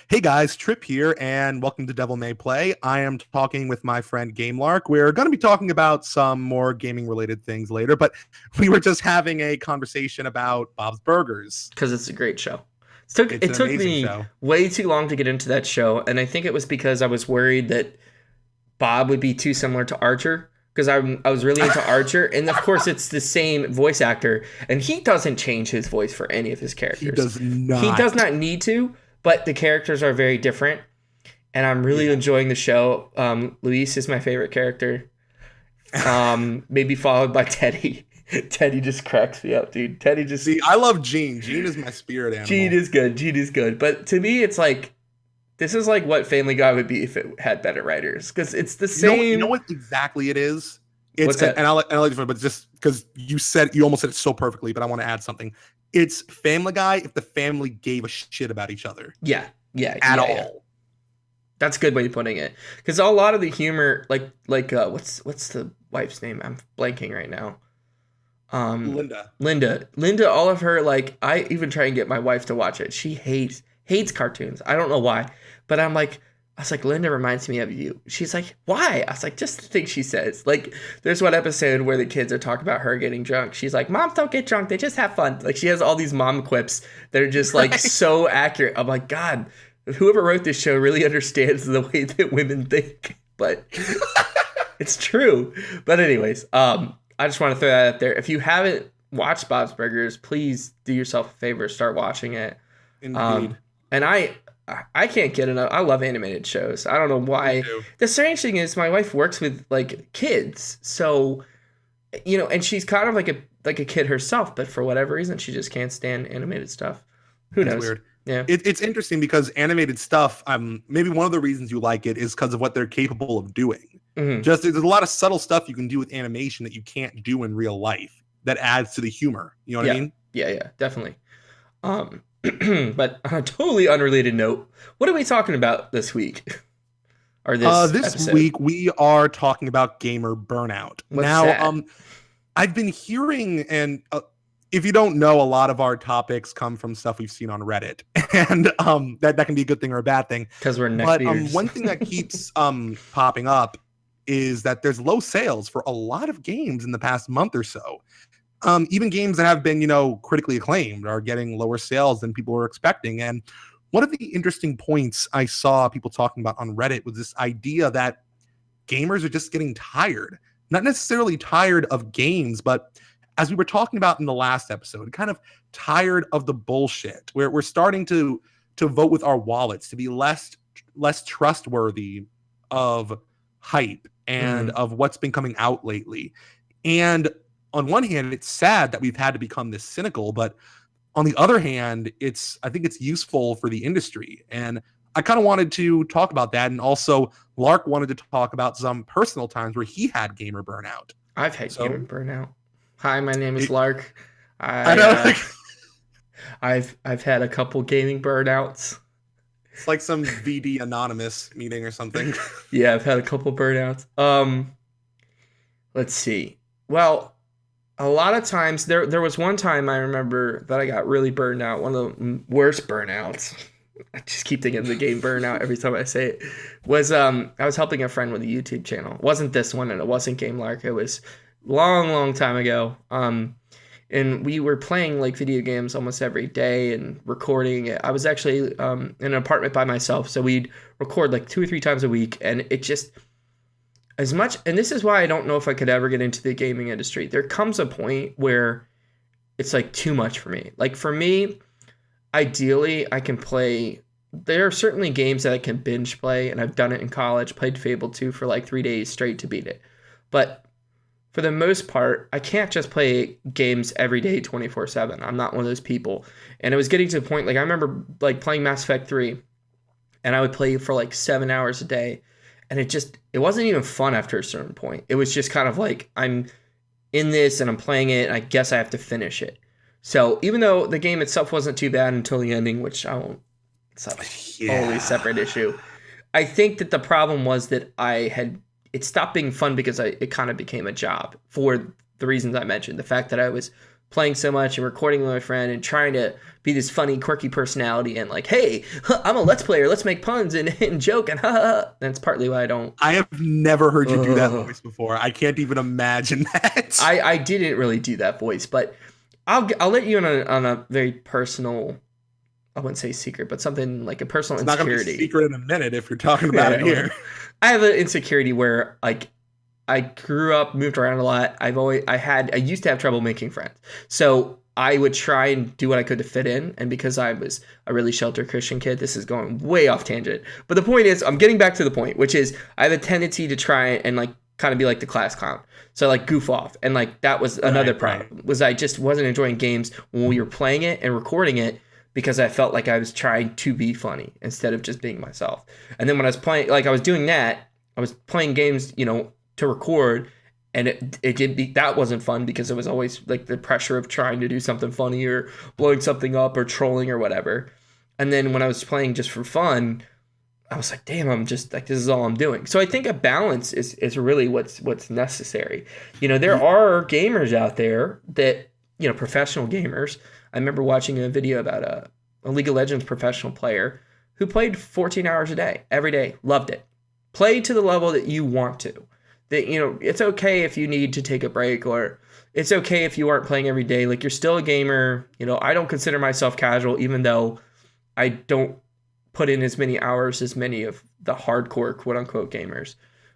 Hey guys, Trip here, and welcome to Devil May Play. I am talking with my friend GameLark. We're going to be talking about some more gaming related things later, but we were just having a conversation about Bob's Burgers. Because it's a great show. It's It an took amazing me show. way too long to get into that show, and I think it was because I was worried that Bob would be too similar to Archer. Because I was really into Archer, and of course it's the same voice actor, and he doesn't change his voice for any of his He characters. does He does not. not need to, but the characters are very different, and I'm really Yeah. enjoying the show. Luis is my favorite character, maybe followed by Teddy. Teddy just cracks me up, dude. Teddy just See, I love Gene. Gene is my spirit Gene animal. is good. Gene is good. But to me, it's like this is like what Family Guy would be if it had better writers, because it's the You know same. what exactly it is? It's What's that? and I'll let you, but just because you almost said it so perfectly, but I want to add something. It's Family Guy if the family gave a shit about each other Yeah, yeah, at yeah, yeah. all. That's a good way of putting it. Because a lot of the humor, what's the wife's name? I'm blanking right now. Um, Linda. Linda, all of her like. I even try and get my wife to watch it. She hates cartoons. I don't know why, but I was like, Linda reminds me of you. She's like, why? I was like, just the thing she says. Like, there's one episode where the kids are talking about her getting drunk. She's like, moms don't get drunk. They just have fun. Like, she has all these mom quips that are just like Right. so accurate. I'm like, God, whoever wrote this show really understands the way that women think. But it's true. But anyways, I just want to throw that out there. If you haven't watched Bob's Burgers, please do yourself a favor, start watching it. Indeed. Um, and I can't get enough. I love animated shows. I don't know Me why. too. The strange thing is my wife works with like kids, so and she's kind of like a kid herself, but for whatever reason, she just can't stand animated stuff. Who That's knows? weird. Yeah. It's interesting because animated stuff, maybe one of the reasons you like it is because of what they're capable of doing. Hmm. Just there's a lot of subtle stuff you can do with animation that you can't do in real life that adds to the humor. You know what I Yeah. mean? Yeah. Yeah. Definitely. Um, but on a totally unrelated note, what are we talking about this week or this This episode? week we are talking about gamer burnout. What's Now, that? I've been hearing, and if you don't know, a lot of our topics come from stuff we've seen on Reddit, and that can be a good thing or a bad thing. Because we're But neckbeards. one thing that keeps popping up is that there's low sales for a lot of games in the past month or so. Even games that have been, critically acclaimed are getting lower sales than people were expecting. And one of the interesting points I saw people talking about on Reddit was this idea that gamers are just getting tired, not necessarily tired of games, but as we were talking about in the last episode, kind of tired of the bullshit. We're starting to vote with our wallets, to be less trustworthy of hype and Hmm. of what's been coming out lately. And on one hand, it's sad that we've had to become this cynical, but on the other hand, I think it's useful for the industry. And I kind of wanted to talk about that. And also, Lark wanted to talk about some personal times where he had gamer burnout. I've had So gamer burnout. Hi, my name is it, Lark. I I know, I've had a couple gaming burnouts. it's like some VD anonymous meeting or something. Yeah, I've had a couple burnouts. Let's see. Well, a lot of times there was one time I remember that I got really burned out. One of the worst burnouts. I just keep thinking of the game burnout every time I say it. Was I was helping a friend with a YouTube channel. It wasn't this one and it wasn't GameLark. It was long time ago. And we were playing like video games almost every day and recording it. I was actually in an apartment by myself, so we'd record like 2 or 3 times a week, and it just as much. And this is why I don't know if I could ever get into the gaming industry. There comes a point where it's like too much for me. Like for me, ideally, I can play. There are certainly games that I can binge play, and I've done it in college. Played Fable 2 for like 3 days straight to beat it, but for the most part, I can't just play games every day 24/7. I'm not one of those people. And it was getting to the point like I remember like playing Mass Effect 3 and I would play for like 7 hours a day and it wasn't even fun after a certain point. It was just kind of like I'm in this and I'm playing it and I guess I have to finish it. So, even though the game itself wasn't too bad until the ending, which I won't it's a totally Yeah. separate issue. I think that the problem was that it stopped being fun because it kind of became a job for the reasons I mentioned. The fact that I was playing so much and recording with my friend and trying to be this funny, quirky personality and like, hey, I'm a Let's Player. Let's make puns and joke and ha ha ha. That's partly why I don't. I have never heard you do that voice before. I can't even imagine that. I didn't really do that voice, but I'll let you on a very personal, I wouldn't say secret, but something like a personal insecurity. It's not going to be secret in a minute if you're talking about it here. I have an insecurity where like I grew up, moved around a lot. I used to have trouble making friends. So I would try and do what I could to fit in. And because I was a really sheltered Christian kid, this is going way off tangent. But the point is, I'm getting back to the point, which is I have a tendency to try and like kind of be like the class clown. So like goof off. And like that was another problem, was I just wasn't enjoying games when we were playing it and recording it because I felt like I was trying to be funny instead of just being myself. And then when I was playing, like I was doing that, I was playing games, you know, to record, and that wasn't fun because it was always like the pressure of trying to do something funny or blowing something up or trolling or whatever. And then when I was playing just for fun, I was like, damn, I'm just like, this is all I'm doing. So I think a balance is really what's necessary. You know, there are gamers out there that, you know, professional gamers. I remember watching a video about a League of Legends professional player who played 14 hours a day, every day, loved it. Play to the level that you want to. That, you know, it's okay if you need to take a break, or it's okay if you aren't playing every day. Like, you're still a gamer. You know, I don't consider myself casual, even though I don't put in as many hours as many of the hardcore quote unquote gamers,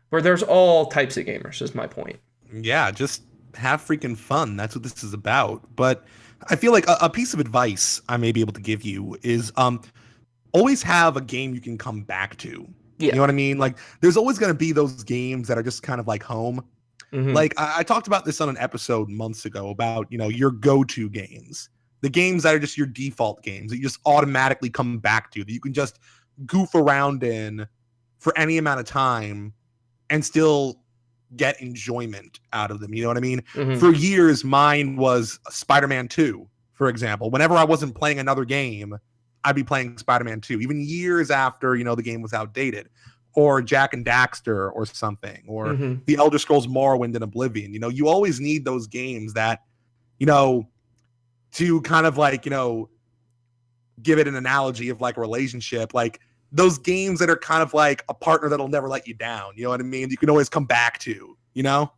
where there's all types of gamers is my point. Yeah. Just have freaking fun. That's what this is about. But I feel like a piece of advice I may be able to give you is, always have a game you can come back to. Yeah. You know what I mean? Like, there's always going to be those games that are just kind of like home. Mm-hmm. Like, I talked about this on an episode months ago about, you know, your go-to games. The games that are just your default games that you just automatically come back to, that you can just goof around in for any amount of time and still get enjoyment out of them. You know what I mean? Mm-hmm. For years, mine was Spider-Man 2, for example. Whenever I wasn't playing another game, I'd be playing Spider-Man 2, even years after, you know, the game was outdated, or Jack and Daxter or something, or mm-hmm. the Elder Scrolls Morrowind and Oblivion. You know, you always need those games that, you know, to kind of like, you know, give it an analogy of like a relationship, like those games that are kind of like a partner that'll never let you down. You know what I mean? You can always come back to, you know?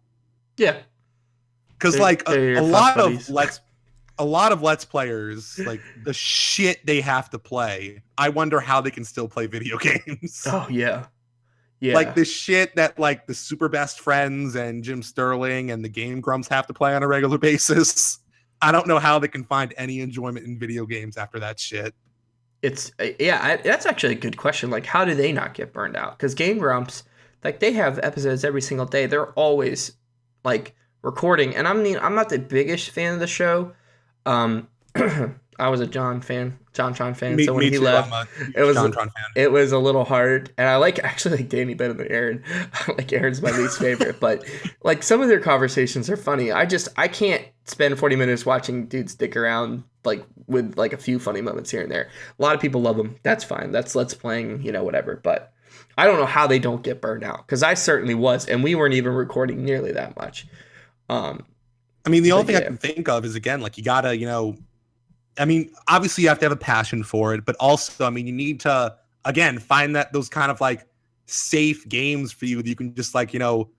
Yeah. Because like a lot of Let's Players, like the shit they have to play, I wonder how they can still play video games. Oh, yeah. Yeah. Like the shit that like the Super Best Friends and Jim Sterling and the Game Grumps have to play on a regular basis. I don't know how they can find any enjoyment in video games after that shit. That's actually a good question. Like, how do they not get burned out? Because Game Grumps, like, they have episodes every single day. They're always like recording. And I mean, I'm not the biggest fan of the show. I was a John fan. So when he left, it was a little hard. And I actually like Danny better than Aaron. Like, Aaron's my least favorite, but like some of their conversations are funny. I can't spend 40 minutes watching dudes dick around like with like a few funny moments here and there. A lot of people love them. That's fine. That's Let's Playing, you know, whatever. But I don't know how they don't get burned out, because I certainly was, and we weren't even recording nearly that much. I mean, the only thing I can think of is, again, like, you gotta, you know, I mean, obviously you have to have a passion for it, but also, I mean, you need to, again, find those kind of like safe games for you that you can just like, you know,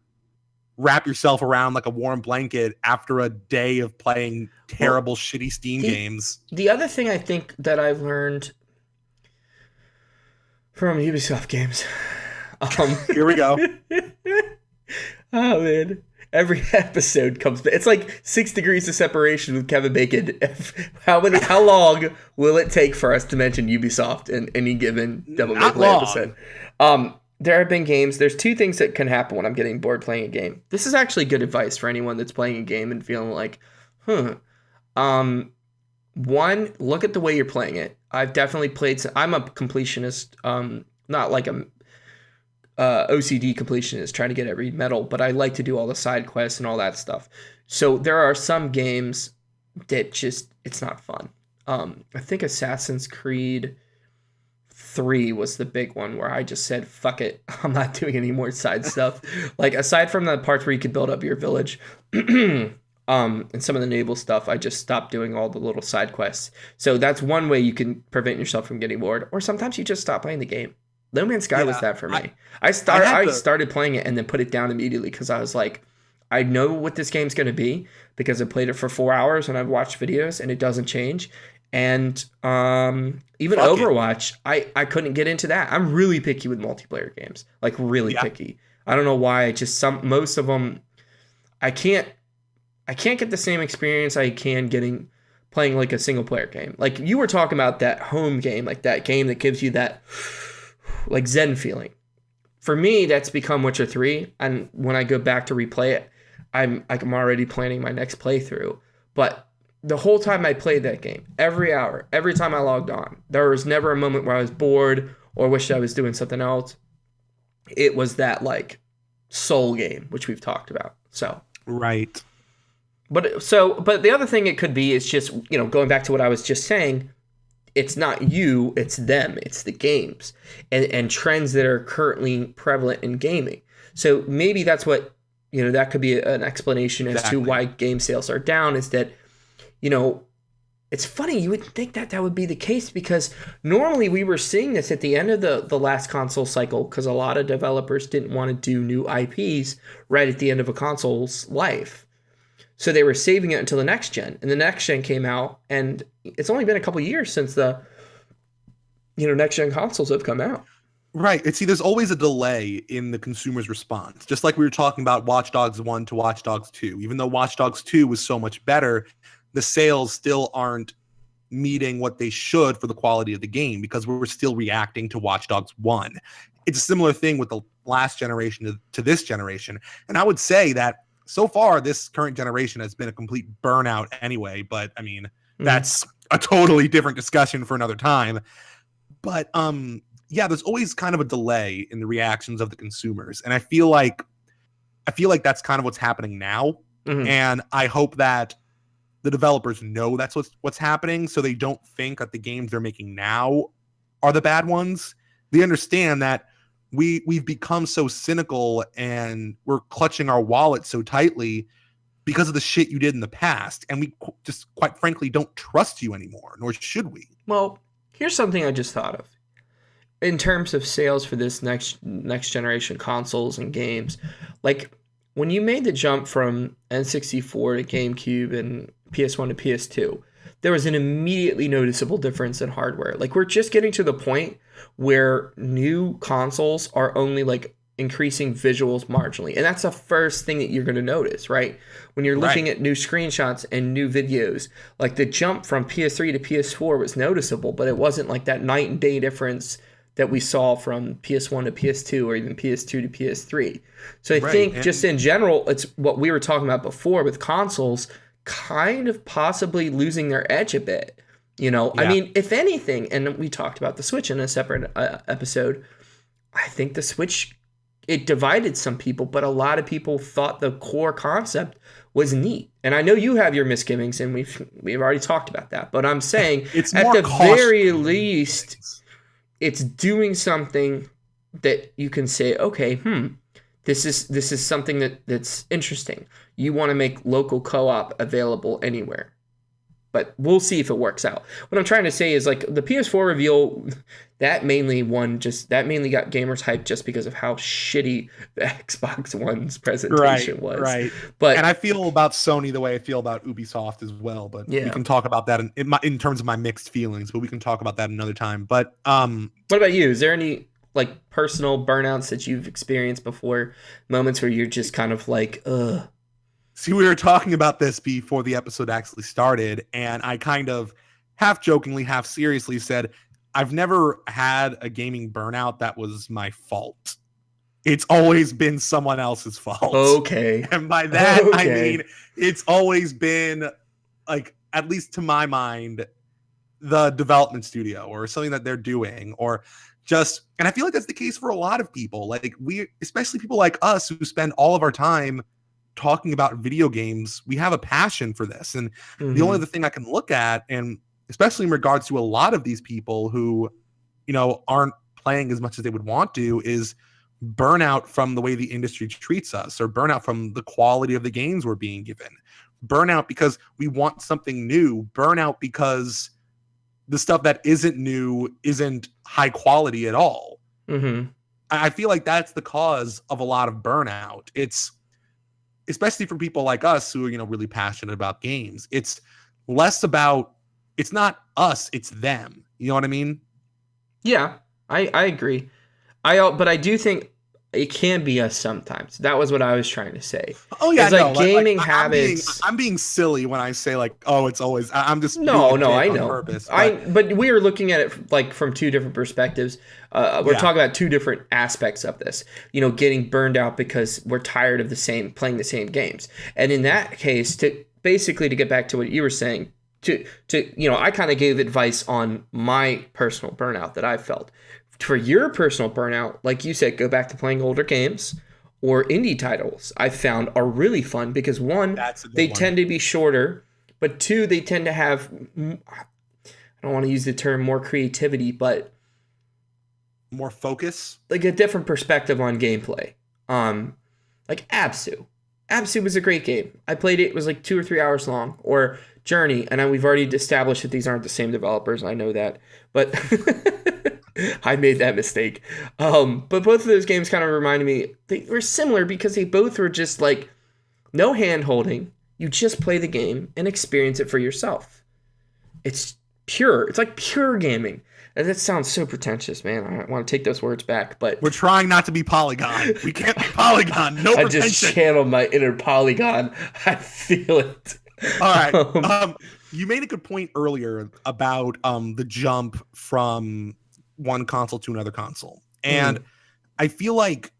wrap yourself around like a warm blanket after a day of playing terrible, shitty Steam games. The other thing I think that I've learned from Ubisoft games. Here we go. Oh, man. Every episode comes. It's like 6 degrees of separation with Kevin Bacon. How long will it take for us to mention Ubisoft in any given Devil May Cry episode? There have been games. There's 2 things that can happen when I'm getting bored playing a game. This is actually good advice for anyone that's playing a game and feeling like, one, look at the way you're playing it. I've definitely played. I'm a completionist. Not like a OCD completionist trying to get every medal, but I like to do all the side quests and all that stuff. So there are some games that just, it's not fun. I think Assassin's Creed 3 was the big one where I just said, fuck it, I'm not doing any more side stuff. Like, aside from the parts where you could build up your village, And some of the naval stuff, I just stopped doing all the little side quests. So that's one way you can prevent yourself from getting bored. Or sometimes you just stop playing the game. No Man's Sky was that for me. I started playing it and then put it down immediately because I was like, I know what this game's going to be because I played it for 4 hours and I've watched videos and it doesn't change. And even Overwatch, I couldn't get into that. I'm really picky with multiplayer games, like really picky. I don't know why. Just most of them, I can't get the same experience I can playing like a single player game. Like you were talking about that home game, like that game that gives you that like Zen feeling. For me, that's become Witcher 3. And when I go back to replay it, I'm already planning my next playthrough. But the whole time I played that game, every hour, every time I logged on, there was never a moment where I was bored or wished I was doing something else. It was that like soul game, which we've talked about. So right. But the other thing it could be is just, going back to what I was just saying, it's not you, it's them, it's the games and trends that are currently prevalent in gaming. So maybe that's what, that could be an explanation as to why game sales are down is that, it's funny, you would think that would be the case because normally we were seeing this at the end of the last console cycle because a lot of developers didn't want to do new IPs right at the end of a console's life. So they were saving it until the next gen, and the next gen came out, and it's only been a couple years since the, next gen consoles have come out. Right. And see, there's always a delay in the consumer's response. Just like we were talking about Watch Dogs 1 to Watch Dogs 2. Even though Watch Dogs 2 was so much better, the sales still aren't meeting what they should for the quality of the game because we're still reacting to Watch Dogs 1. It's a similar thing with the last generation to this generation. And I would say that so far, this current generation has been a complete burnout anyway. But I mean, that's a totally different discussion for another time. But there's always kind of a delay in the reactions of the consumers. And I feel like that's kind of what's happening now. Mm-hmm. And I hope that the developers know that's what's happening so they don't think that the games they're making now are the bad ones. They understand that we've become so cynical and we're clutching our wallet so tightly because of the shit you did in the past. And we just, quite frankly, don't trust you anymore, nor should we. Well, here's something I just thought of. In terms of sales for this next generation consoles and games, like when you made the jump from N64 to GameCube and PS1 to PS2, there was an immediately noticeable difference in hardware. Like we're just getting to the point where new consoles are only like increasing visuals marginally. And that's the first thing that you're going to notice, right? When you're looking at new screenshots and new videos, like the jump from PS3 to PS4 was noticeable, but it wasn't like that night and day difference that we saw from PS1 to PS2 or even PS2 to PS3. So I think just in general, it's what we were talking about before with consoles kind of possibly losing their edge a bit. I mean, if anything, and we talked about the Switch in a separate episode, I think the Switch, it divided some people, but a lot of people thought the core concept was neat. And I know you have your misgivings, and we've already talked about that. But I'm saying, it's at the very least, it's doing something that you can say, okay, this is something that's interesting. You want to make local co-op available anywhere. But we'll see if it works out. What I'm trying to say is like the PS4 reveal, that mainly got gamers hyped just because of how shitty the Xbox One's presentation was. Right. And I feel about Sony the way I feel about Ubisoft as well. But we can talk about that in terms of my mixed feelings. But we can talk about that another time. But what about you? Is there any like personal burnouts that you've experienced before? Moments where you're just kind of like, ugh. See, we were talking about this before the episode actually started, and I kind of half jokingly, half seriously said, I've never had a gaming burnout that was my fault. It's always been someone else's fault. Okay. And by that, I mean, it's always been, like, at least to my mind, the development studio or something that they're doing, or just, and I feel like that's the case for a lot of people. Like, especially people like us who spend all of our time talking about video games, we have a passion for this. And the only other thing I can look at, and especially in regards to a lot of these people who, aren't playing as much as they would want to, is burnout from the way the industry treats us, or burnout from the quality of the games we're being given, burnout because we want something new, burnout because the stuff that isn't new isn't high quality at all. Mm-hmm. I feel like that's the cause of a lot of burnout. It's especially for people like us who are, really passionate about games. It's less about, it's not us, it's them. You know what I mean? Yeah, I agree. But I do think it can be us sometimes. That was what I was trying to say. Oh yeah, it's like gaming habits. I'm being silly when I say like, oh, it's always. I'm just no. I know. Purpose, but we are looking at it like from two different perspectives. We're talking about two different aspects of this. Getting burned out because we're tired of playing the same games. And in that case, to get back to what you were saying, I kind of gave advice on my personal burnout that I felt. For your personal burnout, like you said, go back to playing older games or indie titles I found are really fun because one, they tend to be shorter, but two, they tend to have, I don't want to use the term more creativity, but more focus, like a different perspective on gameplay. Like Absu. Absu was a great game. I played it. It was like 2 or 3 hours long. Or Journey, and we've already established that these aren't the same developers. I know that, but I made that mistake. But both of those games kind of reminded me, they were similar because they both were just like no hand holding. You just play the game and experience it for yourself. It's pure. It's like pure gaming. And that sounds so pretentious, man. I want to take those words back, but we're trying not to be Polygon. We can't be Polygon. No pretension. I just channeled my inner Polygon. I feel it. All right. You made a good point earlier about the jump from one console to another console. And I feel like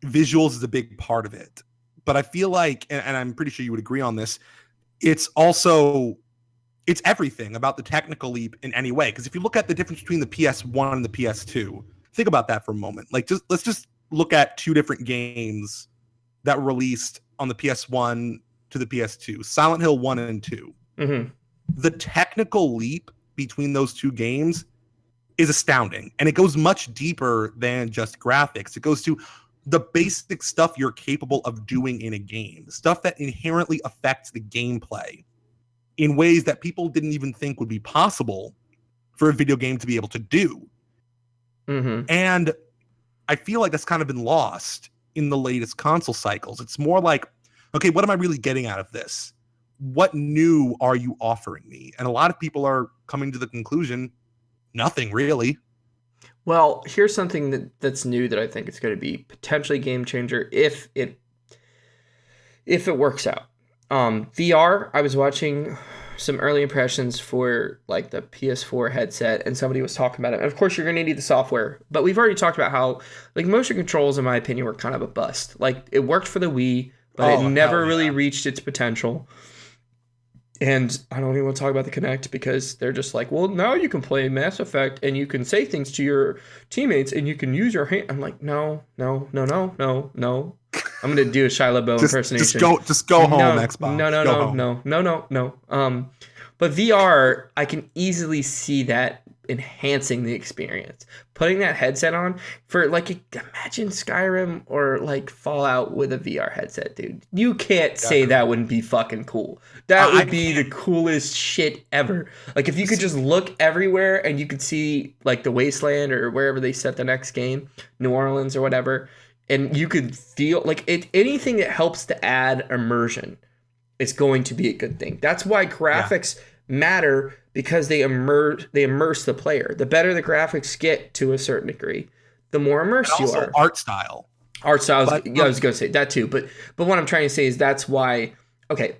visuals is a big part of it. But I feel like, and I'm pretty sure you would agree on this, it's everything about the technical leap in any way. Because if you look at the difference between the PS1 and the PS2, think about that for a moment. Like, let's just look at two different games that were released on the PS1 to the PS2, Silent Hill 1 and 2. Mm-hmm. The technical leap between those two games is astounding. And it goes much deeper than just graphics. It goes to the basic stuff you're capable of doing in a game, stuff that inherently affects the gameplay in ways that people didn't even think would be possible for a video game to be able to do. Mm-hmm. And I feel like that's kind of been lost in the latest console cycles. It's more like, okay, what am I really getting out of this? What new are you offering me? And a lot of people are coming to the conclusion, nothing really. Well, here's something that's new that I think is going to be potentially game changer if it works out. VR, I was watching some early impressions for like the PS4 headset, and somebody was talking about it. And of course, you're going to need the software, but we've already talked about how like motion controls, in my opinion, were kind of a bust. Like it worked for the Wii, but it never really reached its potential. And I don't even want to talk about the Kinect because they're just like, well, now you can play Mass Effect and you can say things to your teammates and you can use your hand. I'm like, no. I'm going to do a Shia LaBeouf impersonation. Just go home, Xbox. No. But VR, I can easily see that enhancing the experience. Putting that headset on for like, imagine Skyrim or like Fallout with a VR headset, dude. You can't say that wouldn't be fucking cool. That would be the coolest shit ever. Like if you could just look everywhere and you could see like the wasteland or wherever they set the next game, New Orleans or whatever, and you could feel like anything that helps to add immersion is going to be a good thing. That's why graphics matter, because they immerse the player. The better the graphics get to a certain degree, the more immersed you are. Art style. I was going to say that too, but what I'm trying to say is that's why. Okay,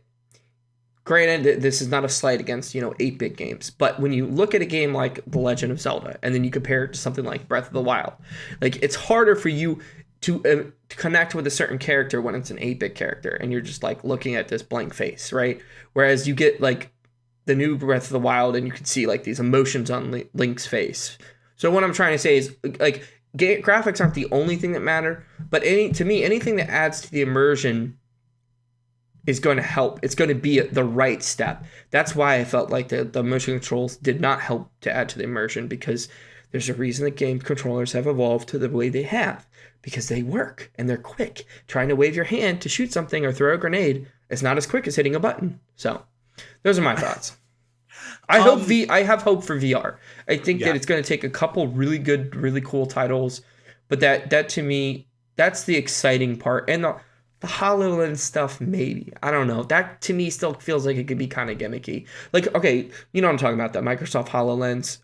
granted, this is not a slight against 8-bit games, but when you look at a game like The Legend of Zelda and then you compare it to something like Breath of the Wild, like it's harder for you to connect with a certain character when it's an 8-bit character and you're just like looking at this blank face, right? Whereas you get like the new Breath of the Wild and you can see like these emotions on Link's face. So what I'm trying to say is like graphics aren't the only thing that matter, but to me anything that adds to the immersion is going to help. It's going to be the right step. That's why I felt like the motion controls did not help to add to the immersion, because there's a reason that game controllers have evolved to the way they have, because they work and they're quick. Trying to wave your hand to shoot something or throw a grenade, It's not as quick as hitting a button. So those are my thoughts. I have hope for VR. I think that it's going to take a couple really good, really cool titles, but that to me, that's the exciting part. And the HoloLens stuff, maybe. I don't know. That to me still feels like it could be kind of gimmicky. Like, okay, you know what I'm talking about, that Microsoft HoloLens.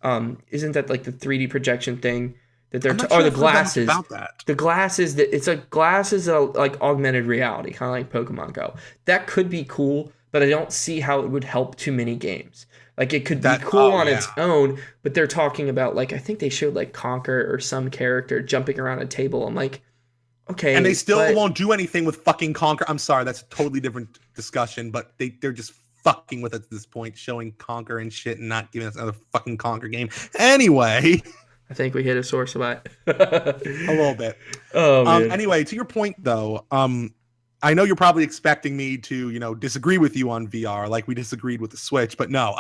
Isn't that like the 3D projection thing that they're or the glasses? About that. The glasses that it's like glasses that are like augmented reality, kind of like Pokemon Go. That could be cool, but I don't see how it would help too many games. Like, it could be cool on its own, but they're talking about, like, I think they showed, like, Conker or some character jumping around a table. I'm like, okay. And they still won't do anything with fucking Conker. I'm sorry, that's a totally different discussion, but they're just fucking with us at this point, showing Conker and shit and not giving us another fucking Conker game. Anyway. I think we hit a sore spot. A little bit. Oh, man. Anyway, to your point, though, I know you're probably expecting me to, disagree with you on VR like we disagreed with the Switch, but no,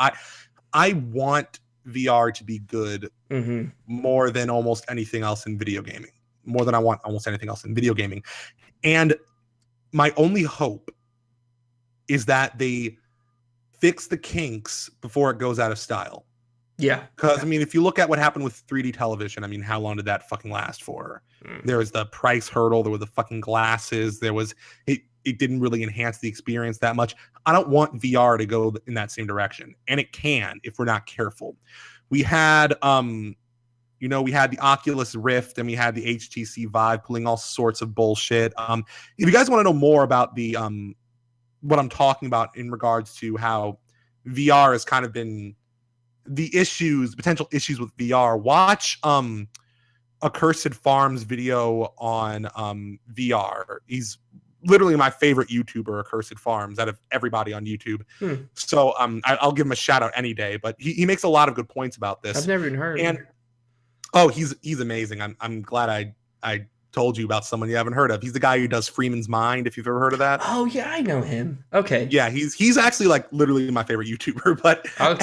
I want VR to be good more than almost anything else in video gaming, more than I want almost anything else in video gaming. And my only hope is that they fix the kinks before it goes out of style. Yeah. Because, I mean, if you look at what happened with 3D television, I mean, how long did that fucking last for? There was the price hurdle. There were the fucking glasses. There was, it didn't really enhance the experience that much. I don't want VR to go in that same direction. And it can if we're not careful. We had, we had the Oculus Rift and we had the HTC Vive pulling all sorts of bullshit. If you guys want to know more about the, what I'm talking about in regards to how VR has kind of been the potential issues with VR, watch Accursed Farm's video on VR. He's literally my favorite YouTuber, Accursed Farms, out of everybody on YouTube. So I'll give him a shout out any day, but he makes a lot of good points about this. I've never even heard of him. He's amazing. I'm glad I told you about someone you haven't heard of. He's the guy who does Freeman's Mind, if you've ever heard of that. Oh yeah, I know him. Okay. Yeah, he's actually like literally my favorite YouTuber, but I'll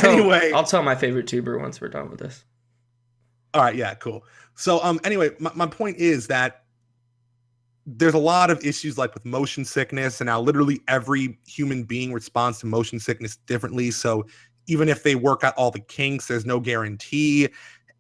tell my favorite tuber once we're done with this. All right, yeah, cool. So anyway, my point is that there's a lot of issues like with motion sickness, and now literally every human being responds to motion sickness differently. So even if they work out all the kinks, there's no guarantee.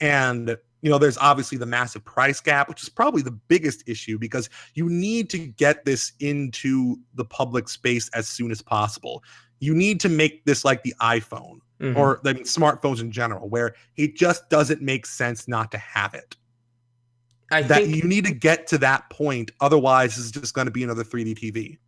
And there's obviously the massive price gap, which is probably the biggest issue because you need to get this into the public space as soon as possible. You need to make this like the iPhone or smartphones in general, where it just doesn't make sense not to have it. I think you need to get to that point. Otherwise, it's just going to be another 3D TV.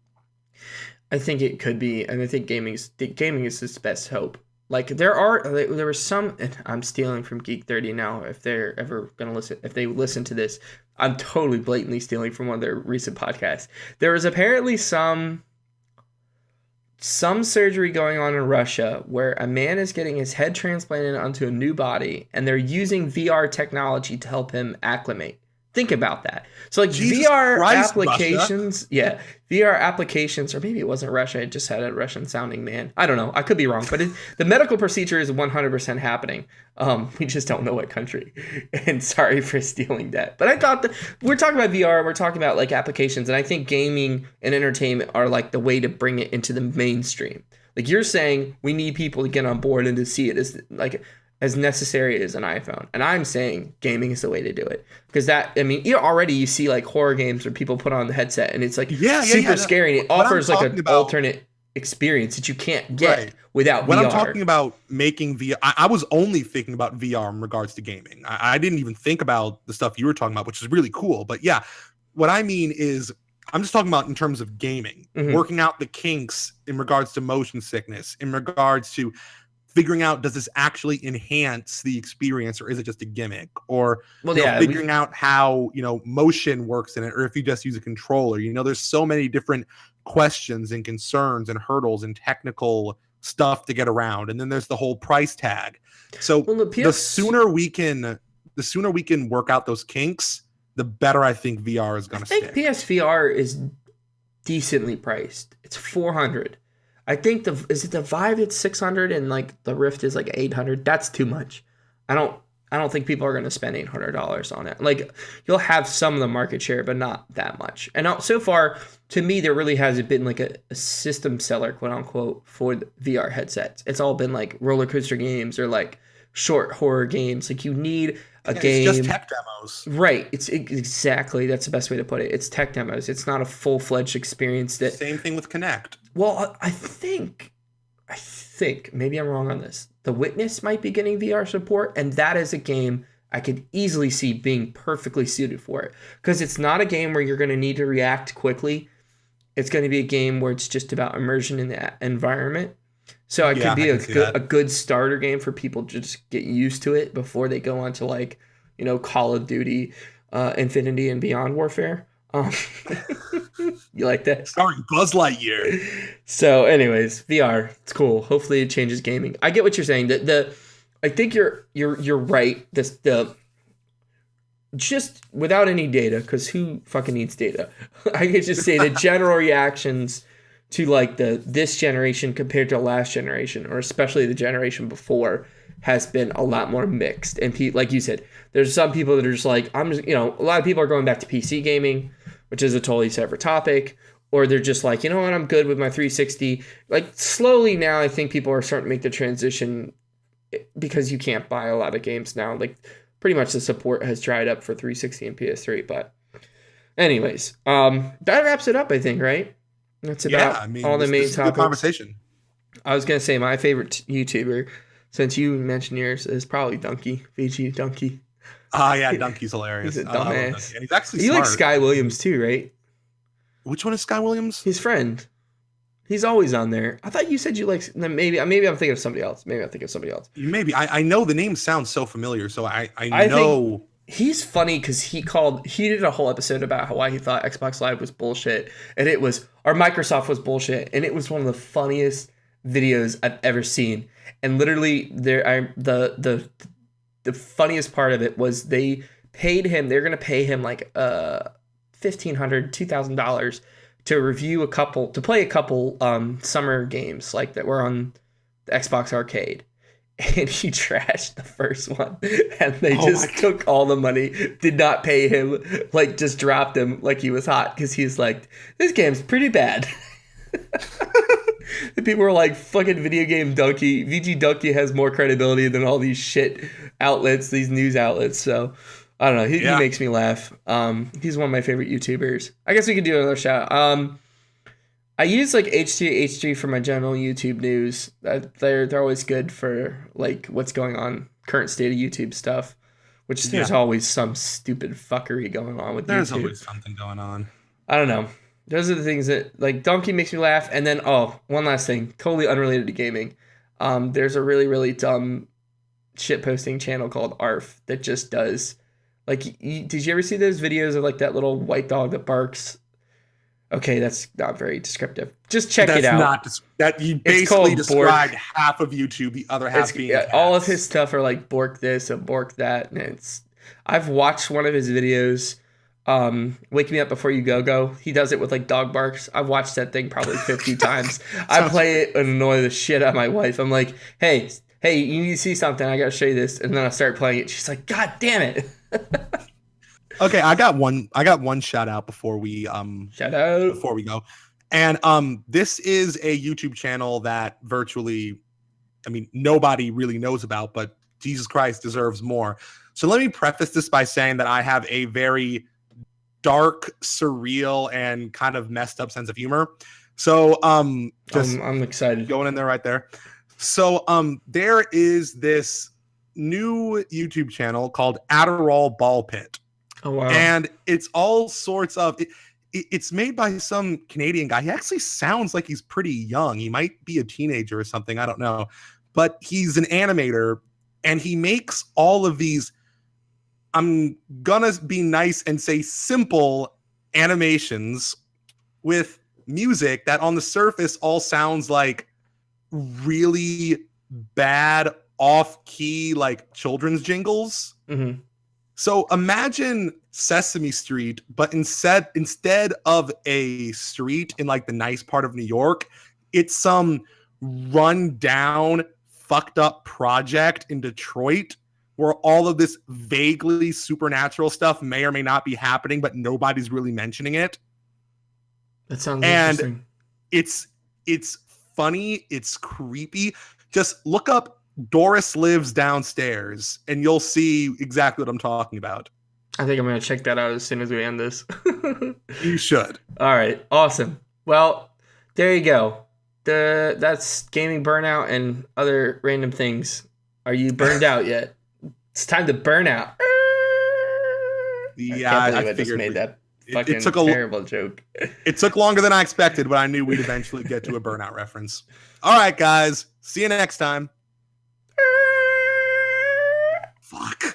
I think it could be, and I think gaming is its best hope. Like there were some, and I'm stealing from Geek 30 now. If they're ever gonna listen to this, I'm totally blatantly stealing from one of their recent podcasts. There was apparently some surgery going on in Russia where a man is getting his head transplanted onto a new body, and they're using VR technology to help him acclimate. Think about that. So like VR applications, VR applications, or maybe it wasn't Russia. It just had a Russian sounding man. I don't know. I could be wrong, but the medical procedure is 100% happening. We just don't know what country. And sorry for stealing that. But I thought that we're talking about VR. We're talking about like applications. And I think gaming and entertainment are like the way to bring it into the mainstream. Like you're saying, we need people to get on board and to see it as like as necessary as an iPhone. And I'm saying gaming is the way to do it. Because already you see like horror games where people put on the headset and it's like super scary. And it offers like an alternate experience that you can't get without VR. When I'm talking about making VR, I was only thinking about VR in regards to gaming. I didn't even think about the stuff you were talking about, which is really cool. But yeah, what I mean is I'm just talking about in terms of gaming, working out the kinks in regards to motion sickness, in regards to figuring out, does this actually enhance the experience or is it just a gimmick? Or figuring out how, motion works in it, or if you just use a controller. There's so many different questions and concerns and hurdles and technical stuff to get around. And then there's the whole price tag. So the sooner we can work out those kinks, the better I think VR is going to stick. I think PSVR is decently priced. It's $400. I think is it the Vive? It's $600 and like the Rift is like $800. That's too much. I I don't think people are going to spend $800 on it. Like, you'll have some of the market share, but not that much. And so far, to me, there really hasn't been like a system seller, quote unquote, for the VR headsets. It's all been like roller coaster games or like short horror games. Like, you need a game. It's just tech demos. Right. It's exactly, that's the best way to put it. It's tech demos. It's not a full-fledged experience. Same thing with Kinect. Well, I think maybe I'm wrong on this. The Witness might be getting VR support, and that is a game I could easily see being perfectly suited for it, because it's not a game where you're going to need to react quickly. It's going to be a game where it's just about immersion in the environment. So it could be a good starter game for people to just get used to it before they go on to, like, you know, Call of Duty, Infinity and Beyond Warfare. You like that? Starring Buzz Lightyear. So anyways, VR, it's cool. Hopefully it changes gaming. I get what you're saying. I think you're right. Just without any data, because who fucking needs data? I could just say the general reactions to like this generation compared to last generation, or especially the generation before, has been a lot more mixed. And like you said, there's some people that are just like, a lot of people are going back to PC gaming, which is a totally separate topic. Or they're just like, you know what, I'm good with my 360. Like, slowly now, I think people are starting to make the transition, because you can't buy a lot of games now. Like, pretty much the support has dried up for 360 and PS3. But anyways, that wraps it up, I think, right? That's about all the main topics. Good conversation. I was going to say my favorite YouTuber, since you mentioned yours, is probably Donkey, VG Donkey. Yeah, Donkey's hilarious. He's a dumbass. And he's actually smart. You like Sky Williams too, right? Which one is Sky Williams? His friend. He's always on there. I thought you said you like. Maybe I'm thinking of somebody else. Maybe I know the name sounds so familiar, so I know. He's funny because he did a whole episode about why he thought Xbox Live was bullshit, and Microsoft was bullshit, and it was one of the funniest videos I've ever seen. And literally, the funniest part of it was they paid him. They're gonna pay him like $1,200 to play a couple summer games like that were on the Xbox Arcade. And he trashed the first one, and they took all the money, did not pay him, like just dropped him like he was hot, because he's like, this game's pretty bad. The people were like, fucking video game donkey. VG Donkey has more credibility than all these shit outlets, these news outlets. So I don't know. He makes me laugh. He's one of my favorite YouTubers. I guess we could do another shout. I use like H3 for my general YouTube news. They're always good for like what's going on, current state of YouTube stuff, which there's always some stupid fuckery going on with YouTube. There's always something going on. I don't know. Those are the things that, like, Donkey makes me laugh. And then, one last thing, totally unrelated to gaming. There's a really, really dumb shitposting channel called ARF that just does, like, did you ever see those videos of like that little white dog that barks? Okay, that's not very descriptive. Just check it out. That you basically described half of YouTube, the other half being cats. All of his stuff are like Bork this and Bork that, and I've watched one of his videos, Wake Me Up Before You Go. He does it with like dog barks. I've watched that thing probably 50 times. I play it and annoy the shit out of my wife. I'm like, hey, you need to see something. I gotta show you this, and then I start playing it. She's like, God damn it. Okay, I got one shout out before we go. And this is a YouTube channel that virtually, nobody really knows about, but Jesus Christ deserves more. So let me preface this by saying that I have a very dark, surreal, and kind of messed up sense of humor. So I'm excited. Going in there right there. So there is this new YouTube channel called Adderall Ball Pit. Oh, wow. And it's all sorts of it's made by some Canadian guy. He actually sounds like he's pretty young. He might be a teenager or something. I don't know. But he's an animator, and he makes all of these, I'm gonna be nice and say simple animations with music that on the surface all sounds like really bad off-key like children's jingles. Mm-hmm. So imagine Sesame Street, but instead of a street in like the nice part of New York, it's some run down, fucked up project in Detroit where all of this vaguely supernatural stuff may or may not be happening, but nobody's really mentioning it. That sounds interesting. It's funny. It's creepy. Just look up Doris Lives Downstairs and you'll see exactly what I'm talking about. I think I'm going to check that out as soon as we end this. You should. All right. Awesome. Well, there you go. That's gaming burnout and other random things. Are you burned out yet? It's time to burn out. Yeah, I can't believe I just made that fucking terrible joke. It took longer than I expected, but I knew we'd eventually get to a burnout reference. All right, guys. See you next time. Fuck.